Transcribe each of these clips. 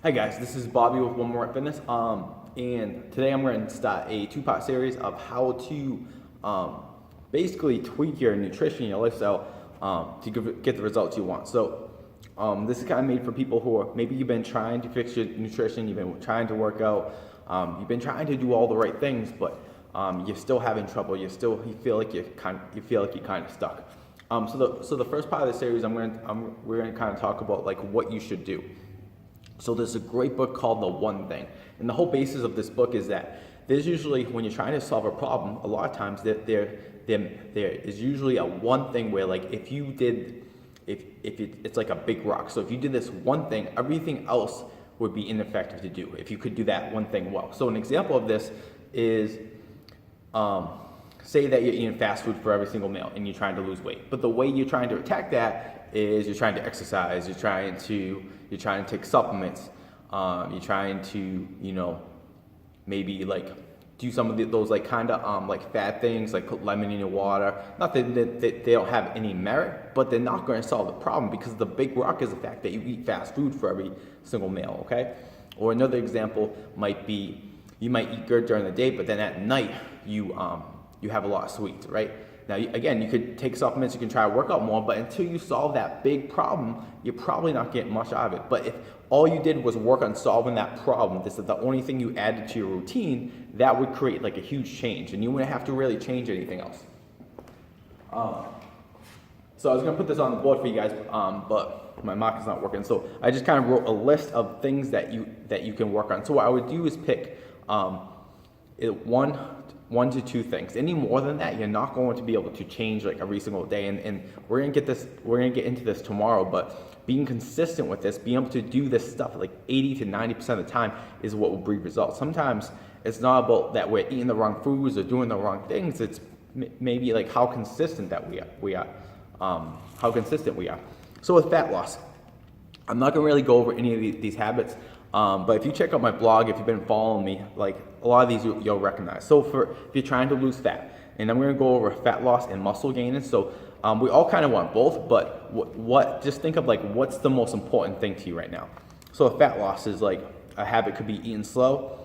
Hi guys, this is Bobby with One More at Fitness. And today I'm going to start a two-part series of how to basically tweak your nutrition, your lifestyle to get the results you want. So this is kind of made for people who are maybe you've been trying to fix your nutrition, you've been trying to work out, you've been trying to do all the right things, but you're still having trouble. You feel like you're kind of stuck. So the first part of the series, we're going to kind of talk about like what you should do. So there's a great book called The One Thing. And the whole basis of this book is that there's usually, when you're trying to solve a problem, a lot of times there is usually a one thing where like if it's like a big rock. So if you did this one thing, everything else would be ineffective to do if you could do that one thing well. So an example of this is, say that you're eating fast food for every single meal and you're trying to lose weight. But the way you're trying to attack that is you're trying to exercise, you're trying to take supplements, you're trying to, maybe like do some of those like kind of like fad things, like put lemon in your water. Not that they don't have any merit, but they're not going to solve the problem because the big rock is the fact that you eat fast food for every single meal, okay? Or another example might be you might eat good during the day, but then at night you have a lot of sweets, right? Now, again, you could take supplements, you can try to work out more, but until you solve that big problem, you're probably not getting much out of it. But if all you did was work on solving that problem, this is the only thing you added to your routine, that would create like a huge change, and you wouldn't have to really change anything else. So I was gonna put this on the board for you guys, but my marker's not working. So I just kind of wrote a list of things that you can work on. So what I would do is pick one to two things. Any more than that, you're not going to be able to change like every single day. And we're gonna get into this tomorrow, but being consistent with this, being able to do this stuff like 80 to 90% of the time is what will breed results. Sometimes it's not about that we're eating the wrong foods or doing the wrong things. It's maybe like how consistent that we are. How consistent we are. So with fat loss, I'm not gonna really go over any of these habits. But if you check out my blog, if you've been following me, like a lot of these you'll recognize. So if you're trying to lose fat, and I'm going to go over fat loss and muscle gaining. So we all kind of want both, but just think of like what's the most important thing to you right now. So fat loss is like a habit could be eating slow,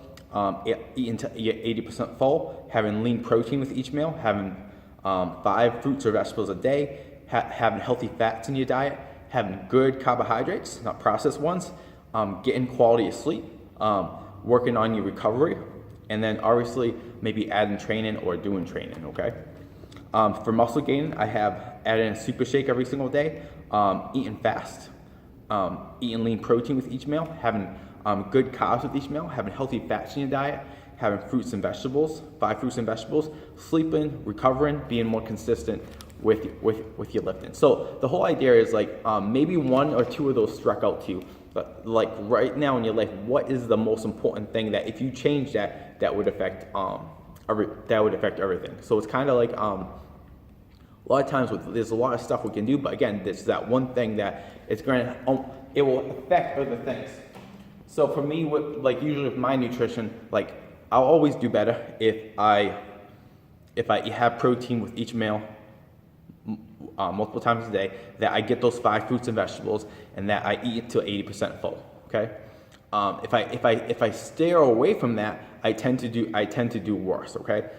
eating to 80% full, having lean protein with each meal, having 5 fruits or vegetables a day, having healthy fats in your diet, having good carbohydrates, not processed ones, getting quality of sleep, working on your recovery, and then obviously maybe adding training or doing training, okay? For muscle gain, I have adding a super shake every single day, eating fast, eating lean protein with each meal, having good carbs with each meal, having healthy fats in your diet, having fruits and vegetables, 5 fruits and vegetables, sleeping, recovering, being more consistent with your lifting. So the whole idea is like maybe 1 or 2 of those struck out to you. But like right now in your life, what is the most important thing that if you change that would affect everything? So it's kind of like a lot of times there's a lot of stuff we can do, but again, there's that one thing that it will affect other things. So for me, usually with my nutrition, like I'll always do better if I have protein with each meal. Multiple times a day, that I get those 5 fruits and vegetables, and that I eat till 80% full. Okay. If I steer away from that, I tend to do worse. Okay.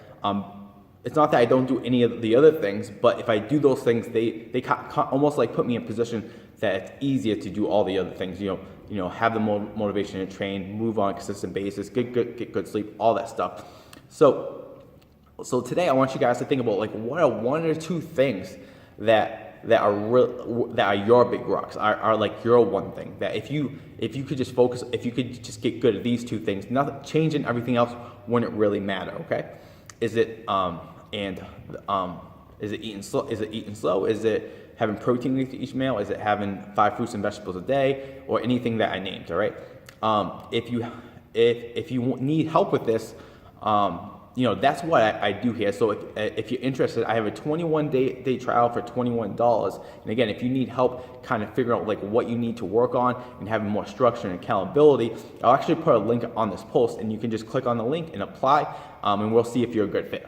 It's not that I don't do any of the other things, but if I do those things, they almost like put me in a position that it's easier to do all the other things. Have the motivation to train, move on a consistent basis, get good sleep, all that stuff. So today I want you guys to think about like what are 1 or 2 things that are your big rocks, are like your one thing that if you could just focus, if you could just get good at these 2 things, nothing changing everything else wouldn't really matter. Okay, is it eating slow? Is it eating slow? Is it having protein with each meal? Is it having 5 fruits and vegetables a day, or anything that I named? All right. If you need help with this, that's what I do here. So if you're interested, I have a 21-day trial for $21. And again, if you need help kind of figuring out like what you need to work on and having more structure and accountability, I'll actually put a link on this post, and you can just click on the link and apply, and we'll see if you're a good fit.